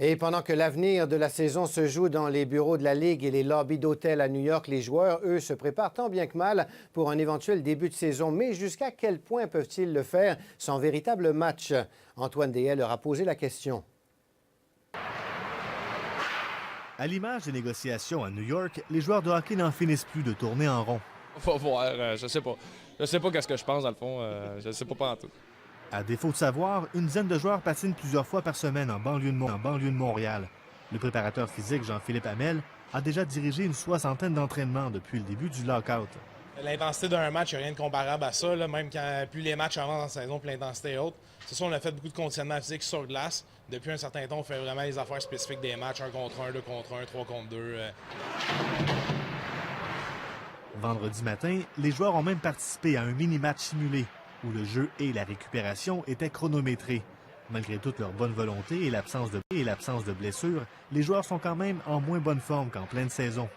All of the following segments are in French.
Et pendant que l'avenir de la saison se joue dans les bureaux de la Ligue et les lobbies d'hôtels à New York, les joueurs, eux, se préparent tant bien que mal pour un éventuel début de saison. Mais jusqu'à quel point peuvent-ils le faire sans véritable match? Antoine Deshaies leur a posé la question. À l'image des négociations à New York, les joueurs de hockey n'en finissent plus de tourner en rond. Faut voir, je sais pas. Je sais pas qu'est-ce que je pense dans le fond, je sais pas en tout. À défaut de savoir, une dizaine de joueurs patinent plusieurs fois par semaine en banlieue de Montréal. Le préparateur physique Jean-Philippe Hamel a déjà dirigé une soixantaine d'entraînements depuis le début du lockout. L'intensité d'un match, il n'y a rien de comparable à ça. Là. Même quand plus les matchs avancent dans la saison, plus l'intensité est haute. C'est ça, on a fait beaucoup de conditionnement physique sur glace. Depuis un certain temps, on fait vraiment les affaires spécifiques des matchs, 1 contre 1, 2 contre 1, 3 contre 2. Vendredi matin, les joueurs ont même participé à un mini-match simulé où le jeu et la récupération étaient chronométrés. Malgré toute leur bonne volonté et l'absence de blessures, les joueurs sont quand même en moins bonne forme qu'en pleine saison.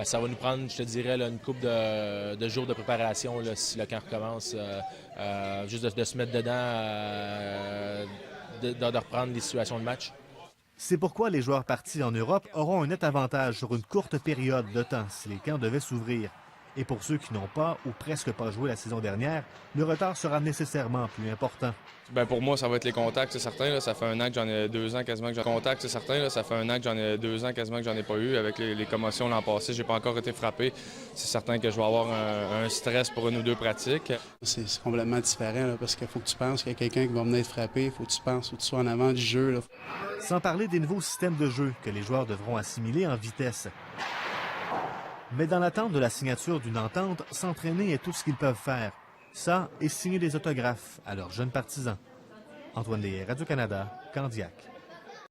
Ça va nous prendre, je te dirais, là, une couple de jours de préparation là, si le camp recommence. Juste de se mettre dedans, de reprendre les situations de match. C'est pourquoi les joueurs partis en Europe auront un net avantage sur une courte période de temps si les camps devaient s'ouvrir. Et pour ceux qui n'ont pas ou presque pas joué la saison dernière, le retard sera nécessairement plus important. Bien, pour moi, ça va être les contacts, c'est certain. Là, ça fait un an que j'en ai 2 ans quasiment que j'en ai contacts, c'est certain. Là, ça fait un an que j'en ai 2 ans quasiment que j'en ai pas eu. Avec les commotions l'an passé, j'ai pas encore été frappé. C'est certain que je vais avoir un stress pour 1 ou 2 pratiques. C'est complètement différent là, parce qu'il faut que tu penses qu'il y a quelqu'un qui va venir te frapper. Il faut que tu penses, faut que tu sois en avant du jeu. Là. Sans parler des nouveaux systèmes de jeu que les joueurs devront assimiler en vitesse. Mais dans l'attente de la signature d'une entente, s'entraîner est tout ce qu'ils peuvent faire. Ça et signer des autographes à leurs jeunes partisans. Antoine Deshaies, Radio-Canada, Candiac.